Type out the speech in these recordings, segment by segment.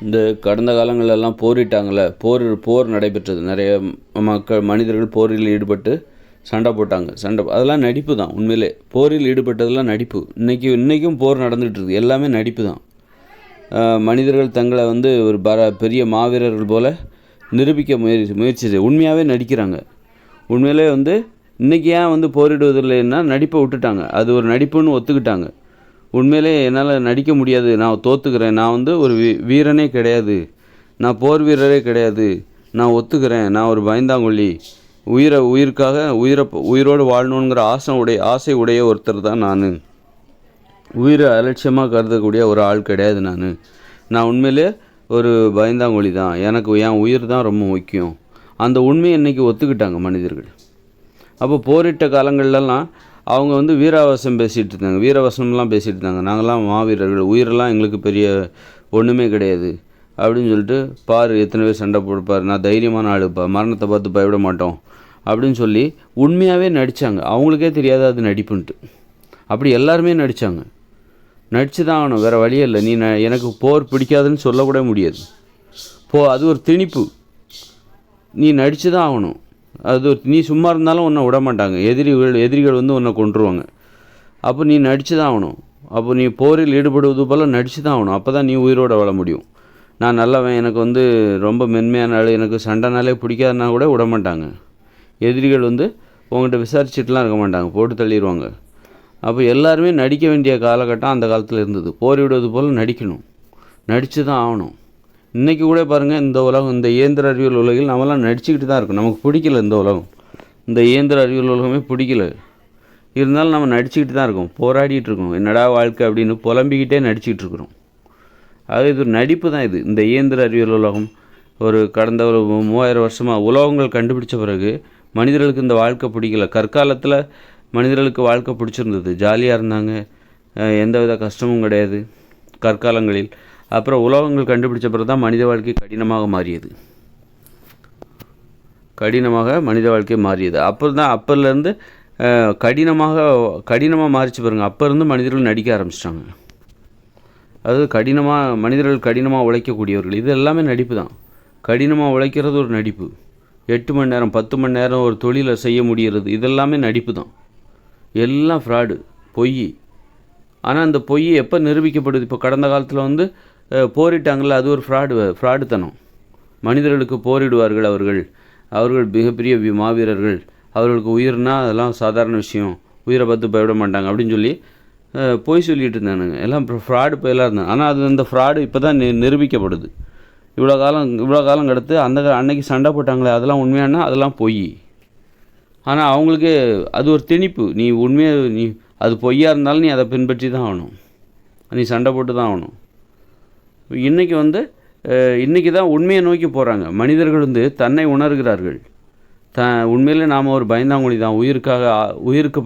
இந்த கடந்த காலங்களெல்லாம் போரிட்டாங்கள்ல, போர் நடைபெற்றது. நிறைய மனிதர்கள் போரில் ஈடுபட்டு சண்டை போட்டாங்க. அதெல்லாம் நடிப்பு தான். உண்மையிலே போரில் ஈடுபட்டதெல்லாம் நடிப்பு. இன்றைக்கும் போர் நடந்துகிட்டு இருக்குது. எல்லாமே நடிப்பு தான். மனிதர்கள் தங்களை ஒரு பெரிய மாவீரர்கள் போல் நிரூபிக்க முயற்சி உண்மையாகவே நடிக்கிறாங்க. உண்மையிலே இன்றைக்கி ஏன் போரிடுவதில்லைன்னா நடிப்பை விட்டுட்டாங்க. அது ஒரு நடிப்புன்னு ஒத்துக்கிட்டாங்க. உண்மையிலே என்னால் நடிக்க முடியாது, நான் தோற்றுக்கிறேன், நான் ஒரு வீரனே கிடையாது, நான் போர் வீரரே கிடையாது, நான் ஒத்துக்கிறேன், நான் ஒரு பயந்தாங்கொல்லி, உயிருக்காக உயிரோடு வாழணுங்கிற ஆசை உடைய ஒருத்தர் தான் நான், உயிரை அலட்சியமாக கருதக்கூடிய ஒரு ஆள் கிடையாது நான் உண்மையிலே ஒரு பயந்தாங்கொல்லி தான், எனக்கு என் உயிர் தான் ரொம்ப முக்கியம். அந்த உண்மையை இன்றைக்கி ஒத்துக்கிட்டாங்க மனிதர்கள். அப்போ போரிட்ட காலங்கள்லாம் அவங்க வீராவசம் பேசிகிட்டு இருந்தாங்க, வீரவசனம்லாம் பேசிகிட்டு இருந்தாங்க. நாங்கள்லாம் மாவீரர்கள், உயிரெல்லாம் எங்களுக்கு பெரிய ஒன்றுமே கிடையாது அப்படின்னு சொல்லிட்டு, பார் எத்தனை பேர் சண்டை போடுப்பார், நான் தைரியமான ஆளுப்பா, மரணத்தை பார்த்து பயப்பட மாட்டோம் அப்படின்னு சொல்லி உண்மையாகவே நடித்தாங்க. அவங்களுக்கே தெரியாது அது நடிப்புன்ட்டு. அப்படி எல்லாருமே நடித்தாங்க. நடித்து தான் ஆகணும், வேறு வழியே இல்லை. நீ எனக்கு போர் பிடிக்காதுன்னு சொல்லக்கூட முடியாது. அது ஒரு திணிப்பு. நீ நடித்து தான் ஆகணும். நீ சும்மா இருந்தாலும் உன்னை விட மாட்டாங்க. எதிரிகள் உன்னை கொன்றுவாங்க. அப்போ நீ நடித்து தான் ஆகணும். அப்போ நீ போரில் ஈடுபடுவது போல் நடித்து தான் ஆகணும். அப்போ தான் நீ உயிரோடு வாழ முடியும். நான் நல்லவன், எனக்கு ரொம்ப மென்மையான ஆள், எனக்கு சண்டைனாலே பிடிக்காதுன்னா கூட விட மாட்டாங்க. எதிரிகள் உங்கள்கிட்ட விசாரிச்சுட்டுலாம் இருக்க மாட்டாங்க, போட்டு தள்ளிடுவாங்க. அப்போ எல்லாருமே நடிக்க வேண்டிய காலகட்டம் அந்த காலத்தில் இருந்தது. போரிடுவது போல் நடிக்கணும், நடித்து தான் ஆகணும். இன்றைக்கி கூட பாருங்கள், இந்த உலகம், இந்த இயந்திர அறிவியல் உலகில் நம்மளாம் நடிச்சுக்கிட்டு தான் இருக்கோம். நமக்கு பிடிக்கல இந்த உலகம், இந்த இயந்திர அறிவியல் உலகமே பிடிக்கல. இருந்தாலும் நம்ம நடிச்சுக்கிட்டு தான் இருக்கோம், போராடிட்டு இருக்கோம். என்னடா வாழ்க்கை அப்படின்னு புலம்பிக்கிட்டே நடிச்சுக்கிட்டு இருக்கிறோம். இது ஒரு நடிப்பு தான். இந்த இயந்திர அறிவியல் உலகம் கடந்த 3000 வருஷமாக உலகங்கள் கண்டுபிடிச்ச பிறகு மனிதர்களுக்கு இந்த வாழ்க்கை பிடிக்கல. கற்காலத்தில் மனிதர்களுக்கு வாழ்க்கை பிடிச்சிருந்தது, ஜாலியாக இருந்தாங்க, எந்தவித கஷ்டமும் கிடையாது கற்காலங்களில். அப்புறம் உலகங்கள் கண்டுபிடிச்ச பிறகு தான் மனித வாழ்க்கை கடினமாக மாறியது. மனித வாழ்க்கை மாறியது. அப்போலேருந்து கடினமாக மாறிச்சு பாருங்கள். அப்போ இருந்து மனிதர்கள் நடிக்க ஆரம்பிச்சிட்டாங்க. மனிதர்கள் கடினமாக உழைக்கக்கூடியவர்கள். இது எல்லாமே நடிப்பு தான். கடினமாக உழைக்கிறது ஒரு நடிப்பு. 8 மணி நேரம் 10 மணி நேரம் ஒரு தொழிலை செய்ய முடிகிறது, இதெல்லாமே நடிப்பு தான். எல்லாம் ஃப்ராடு, பொய். ஆனால் அந்த பொய் எப்போ நிரூபிக்கப்படுது? இப்போ கடந்த காலத்தில் போரிட்டாங்கள்ல, அது ஒரு ஃப்ராடுத்தனம். மனிதர்களுக்கு போரிடுவார்கள் அவர்கள் மிகப்பெரிய மாவீரர்கள், அவர்களுக்கு உயிர்னால் அதெல்லாம் சாதாரண விஷயம், உயிரை பார்த்து பயப்பட மாட்டாங்க அப்படின்னு சொல்லி பொய் சொல்லிகிட்டு இருந்தானுங்க. எல்லாம் ஃப்ராடு போயெல்லாம் இருந்தாங்க. ஆனால் அந்த ஃப்ராடு இப்போ தான் நிரூபிக்கப்படுது. இவ்வளோ காலம் கடத்து அன்னைக்கு சண்டை போட்டாங்களே, அதெல்லாம் உண்மையானா அதெல்லாம் பொய். ஆனால் அவங்களுக்கு அது ஒரு திணிப்பு. நீ அது பொய்யாக இருந்தாலும் நீ அதை பின்பற்றி தான் ஆகணும், நீ சண்டை போட்டு தான் ஆகணும். இன்றைக்கி தான் உண்மையை நோக்கி போகிறாங்க மனிதர்கள். தன்னை உணர்கிறார்கள். உண்மையிலே நாம் ஒரு பயந்தாங்குழி தான், உயிருக்கு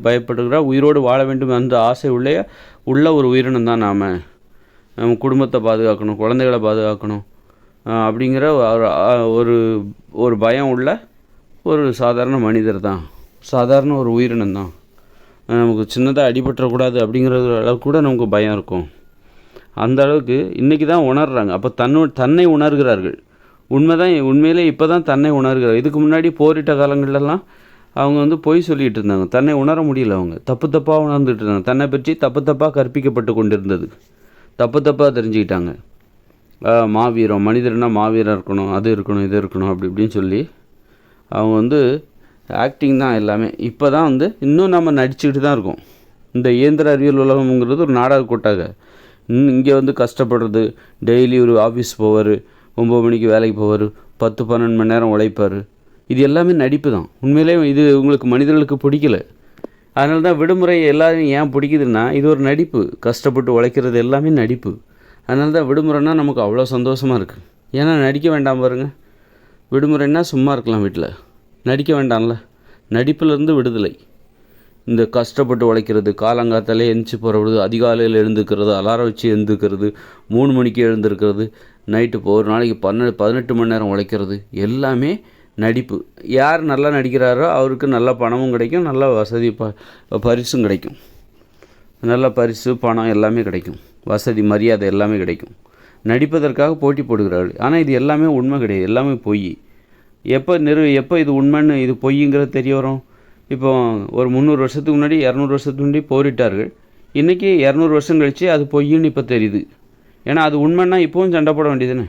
பயப்படுகிற, உயிரோடு வாழ வேண்டும் அந்த ஆசை உள்ள ஒரு உயிரினம் தான் நாம். நம்ம குடும்பத்தை பாதுகாக்கணும், குழந்தைகளை பாதுகாக்கணும் அப்படிங்கிற ஒரு பயம் உள்ள ஒரு சாதாரண மனிதர் தான், சாதாரண ஒரு உயிரினம் தான். நமக்கு சின்னதாக அடிபட்டுறக்கூடாது அப்படிங்கிற அளவுக்கு கூட நமக்கு பயம் இருக்கும். அந்த அளவுக்கு இன்றைக்கி தான் உணர்கிறாங்க. அப்போ தன்னை உணர்கிறார்கள். உண்மையிலே இப்போ தான் தன்னை உணர்கிறார். இதுக்கு முன்னாடி போரிட்ட காலங்கள்லாம் அவங்க பொய் சொல்லிகிட்டு இருந்தாங்க, தன்னை உணர முடியல. அவங்க தப்பாக உணர்ந்துட்டு இருந்தாங்க. தன்னை பற்றி தப்பாக கற்பிக்கப்பட்டு கொண்டிருந்தது, தப்பாக தெரிஞ்சுக்கிட்டாங்க. மாவீரம், மனிதர்னா மாவீரம் இருக்கணும், அது இருக்கணும், இது இருக்கணும், அப்படி இப்படின்னு சொல்லி அவங்க ஆக்டிங் தான் எல்லாமே. இப்போ தான் இன்னும் நம்ம நடிச்சுக்கிட்டு தான் இருக்கோம். இந்த இயந்திர அறிவியல் உலகம்ங்கிறது ஒரு நாடக கொட்டாக. இங்கே கஷ்டப்படுறது, டெய்லி ஒரு ஆஃபீஸ் போவார், 9 மணிக்கு வேலைக்கு போவார், 10-12 மணி நேரம் உழைப்பார். இது எல்லாமே நடிப்பு தான். உண்மையிலே இது உங்களுக்கு மனிதர்களுக்கு பிடிக்கல. அதனால தான் விடுமுறை எல்லாரும் ஏன் பிடிக்குதுன்னா, இது ஒரு நடிப்பு. கஷ்டப்பட்டு உழைக்கிறது எல்லாமே நடிப்பு. அதனால தான் விடுமுறைன்னா நமக்கு அவ்வளோ சந்தோஷமாக இருக்குது. ஏன்னா நடிக்க வேண்டாம் பாருங்கள். விடுமுறைன்னா சும்மா இருக்கலாம் வீட்டில், நடிக்க வேண்டாம்ல. நடிப்பிலிருந்து விடுதலை. இந்த கஷ்டப்பட்டு உழைக்கிறது, காலங்காத்தாலே எழுந்துச்சி போகிறது, அதிகாலையில் எழுந்துக்கிறது, அலாரம் வச்சு எழுந்துக்கிறது, 3 மணிக்கு எழுந்திருக்கிறது, நைட்டு ஒரு நாளைக்கு 18 மணி நேரம் உழைக்கிறது, எல்லாமே நடிப்பு. யார் நல்லா நடிக்கிறாரோ அவருக்கு நல்ல பணமும் கிடைக்கும், நல்ல வசதி பரிசும் கிடைக்கும். நல்ல பரிசு, பணம் எல்லாமே கிடைக்கும், வசதி, மரியாதை எல்லாமே கிடைக்கும். நடிப்பதற்காக போட்டி போடுகிறார்கள். ஆனால் இது எல்லாமே உண்மை கிடையாது, எல்லாமே பொய். எப்போ இது உண்மைன்னு இது பொய்ங்கிறது தெரிய வரும்? இப்போ ஒரு 300 வருஷத்துக்கு முன்னாடி 200 வருஷத்துக்கு முன்னாடி போரிட்டார்கள். இன்றைக்கி 200 வருஷம் கழித்து அது பொய்ன்னு இப்போ தெரியுது. ஏன்னா அது உண்மைன்னா இப்போவும் சண்டை போட வேண்டியதுன்னு.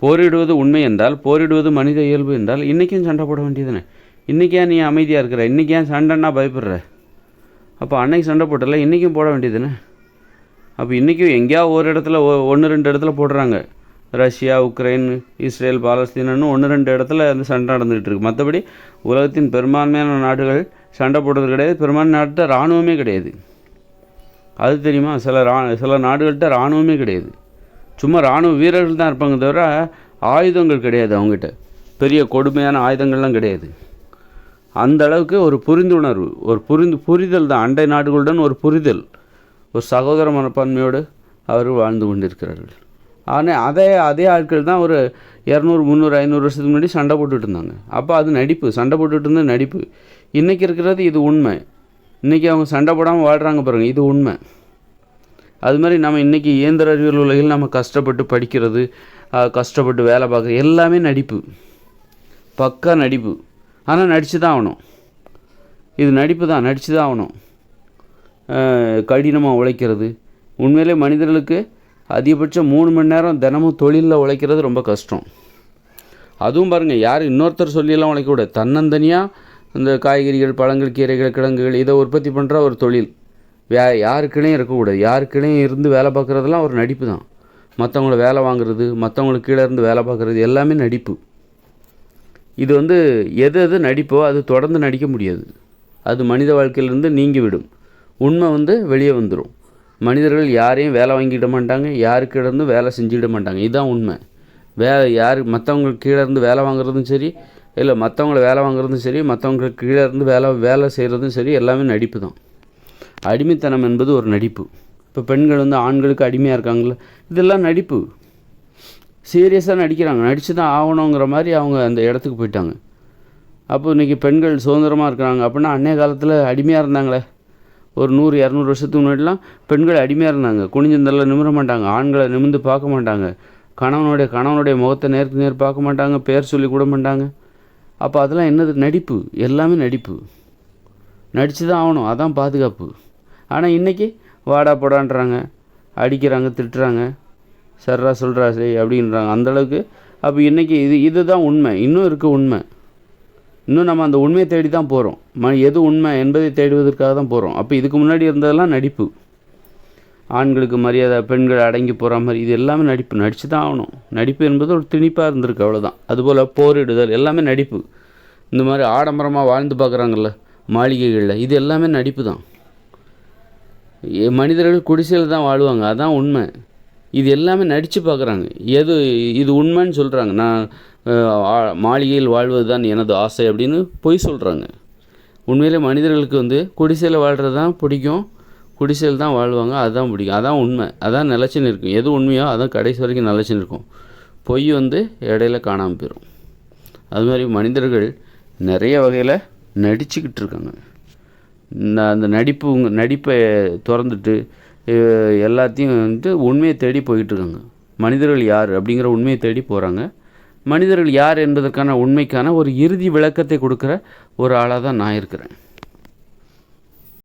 போரிடுவது உண்மை என்றால், போரிடுவது மனித இயல்பு என்றால் இன்றைக்கும் சண்டை போட வேண்டியதுன்னு. இன்றைக்கி ஏன் நீ அமைதியாக இருக்கிற? இன்றைக்கி ஏன் சண்டைன்னா பயப்படுற? அப்போ அன்னைக்கு சண்டை போட்டல, இன்றைக்கும் போட வேண்டியதுன்னு. அப்போ இன்றைக்கும் எங்கேயாவது ஒரு இடத்துல 1-2 இடத்துல போடுறாங்க. ரஷ்யா, உக்ரைன், இஸ்ரேல், பாலஸ்தீனன்னு 1-2 இடத்துல அந்த சண்டை நடந்துகிட்டு இருக்குது. மற்றபடி உலகத்தின் பெரும்பான்மையான நாடுகள் சண்டை போடுறது கிடையாது. பெரும்பான்மை நாட்டில் இராணுவமே கிடையாது. அது தெரியுமா? சில நாடுகள்கிட்ட இராணுவமே கிடையாது. சும்மா இராணுவ வீரர்கள் தான் இருப்பாங்க தவிர ஆயுதங்கள் கிடையாது அவங்ககிட்ட. பெரிய கொடுமையான ஆயுதங்கள்லாம் கிடையாது. அந்த அளவுக்கு ஒரு புரிந்துணர்வு, ஒரு புரிதல் தான். அண்டை நாடுகளுடன் ஒரு புரிதல், ஒரு சகோதர மனப்பான்மையோடு அவர்கள் வாழ்ந்து கொண்டிருக்கிறார்கள். ஆனால் அதே ஆட்கள் தான் ஒரு 200, 300, 500 வருஷத்துக்கு முன்னாடி சண்டை போட்டுட்டு இருந்தாங்க. அப்போ அது நடிப்பு. சண்டை போட்டுட்டு இருந்தது நடிப்பு. இன்றைக்கி இருக்கிறது இது உண்மை. இன்றைக்கி அவங்க சண்டை போடாமல் வாழ்கிறாங்க பாருங்கள், இது உண்மை. அது மாதிரி நம்ம இன்றைக்கி இயந்திர அறிவியல் உலகில் நம்ம கஷ்டப்பட்டு படிக்கிறது, கஷ்டப்பட்டு வேலை பார்க்குறது எல்லாமே நடிப்பு, பக்கா நடிப்பு. ஆனால் நடித்து தான் ஆகணும். இது நடிப்பு தான், நடித்து தான் ஆகணும். கடினமாக உழைக்கிறது, உண்மையிலே மனிதர்களுக்கு அதிகபட்சம் 3 மணி நேரம் தினமும் தொழிலில் உழைக்கிறது ரொம்ப கஷ்டம். அதுவும் பாருங்கள், யார் இன்னொருத்தர் சொல்லியெல்லாம் உழைக்கக்கூடாது. தன்னந்தனியாக இந்த காய்கறிகள், பழங்கள், கீரைகள், கிழங்குகள் இதை உற்பத்தி பண்ணுற ஒரு தொழில் யாருக்கிடையும் இருக்கக்கூடாது. யாருக்கிடையும் இருந்து வேலை பார்க்குறதெல்லாம் ஒரு நடிப்பு தான். மற்றவங்கள வேலை வாங்குறது, மற்றவங்களுக்கு கீழே இருந்து வேலை பார்க்குறது எல்லாமே நடிப்பு. இது எது நடிப்போ அது தொடர்ந்து நடிக்க முடியாது. அது மனித வாழ்க்கையிலேருந்து நீங்கிவிடும். உண்மை வெளியே வந்துடும். மனிதர்கள் யாரையும் வேலை வாங்கிட மாட்டாங்க, யாருக்கிட்ட இருந்து வேலை செஞ்சுக்கிட மாட்டாங்க. இதுதான் உண்மை. மற்றவங்களுக்கு கீழே இருந்து வேலை வாங்குறதும் சரி, இல்லை மற்றவங்கள வேலை வாங்குறதும் சரி, மற்றவங்களுக்கு கீழே இருந்து வேலை செய்கிறதும் சரி, எல்லாமே நடிப்பு தான். அடிமைத்தனம் என்பது ஒரு நடிப்பு. இப்போ பெண்கள் ஆண்களுக்கு அடிமையாக இருக்காங்களே, இதெல்லாம் நடிப்பு. சீரியஸாக நடிக்கிறாங்க, நடித்து தான் ஆகணுங்கிற மாதிரி அவங்க அந்த இடத்துக்கு போயிட்டாங்க. அப்போ இன்றைக்கி பெண்கள் சுதந்திரமாக இருக்கிறாங்க அப்படின்னா, அன்றைய காலத்தில் அடிமையாக இருந்தாங்களே. ஒரு 100-200 வருஷத்துக்கு முன்னாடிலாம் பெண்கள் அடிமையாக இருந்தாங்க. குனிஞ்சந்தெல்லாம் நிமிர மாட்டாங்க, ஆண்களை நிமிர்ந்து பார்க்க மாட்டாங்க, கணவனுடைய முகத்தை நேருக்கு நேர் பார்க்க மாட்டாங்க, பேர் சொல்லி கூட மாட்டாங்க. அப்போ அதெல்லாம் என்னது? நடிப்பு. எல்லாமே நடிப்பு. நடித்து தான் ஆகணும், அதான் பாதுகாப்பு. ஆனால் இன்றைக்கி வாடா போடான்றாங்க, அடிக்கிறாங்க, திட்டுறாங்க, சர்ரா சொல்கிறா சரி அப்படின்றாங்க அந்தளவுக்கு. அப்போ இன்றைக்கி இதுதான் உண்மை. இன்னும் இருக்குது உண்மை. இன்னும் நம்ம அந்த உண்மையை தேடி தான் போகிறோம். எது உண்மை என்பதை தேடுவதற்காக தான் போகிறோம். அப்போ இதுக்கு முன்னாடி இருந்ததெல்லாம் நடிப்பு. ஆண்களுக்கு மரியாதை, பெண்கள் அடங்கி போகிற மாதிரி, இது எல்லாமே நடிப்பு. நடித்து தான் ஆகணும். நடிப்பு என்பது ஒரு திணிப்பாக இருந்திருக்கு, அவ்வளோதான். அதுபோல் போரிடுதல் எல்லாமே நடிப்பு. இந்த மாதிரி ஆடம்பரமாக வாழ்ந்து பார்க்குறாங்கல்ல மாளிகைகளில், இது எல்லாமே நடிப்பு தான். மனிதர்கள் குடிசையில் தான் வாழ்வாங்க, அதான் உண்மை. இது எல்லாமே நடித்து பார்க்குறாங்க. இது உண்மைன்னு சொல்கிறாங்க. நான் மாளிகையில் வாழ்வது தான் எனது ஆசை அப்படின்னு பொய் சொல்கிறாங்க. உண்மையிலே மனிதர்களுக்கு குடிசையில் வாழ்கிறது தான் பிடிக்கும், குடிசையில் தான் வாழ்வாங்க, அதுதான் பிடிக்கும், அதான் உண்மை, அதான் நிலச்சின்னு இருக்கும். எது உண்மையோ அதான் கடைசி வரைக்கும் நிலச்சின்னு இருக்கும். பொய் இடையில காணாமல் போயிடும். அது மாதிரி மனிதர்கள் நிறைய வகையில் நடிச்சுக்கிட்டு இருக்காங்க. அந்த நடிப்பை திறந்துட்டு எல்லாத்தையும் உண்மையை தேடி போயிட்டுருக்காங்க. மனிதர்கள் யார் அப்படிங்கிற உண்மையை தேடி போகிறாங்க. மனிதர்கள் யார் என்பதற்கான உண்மைக்கான ஒரு இறுதி விளக்கத்தை கொடுக்குற ஒரு ஆளாக தான் நான் இருக்கிறேன்.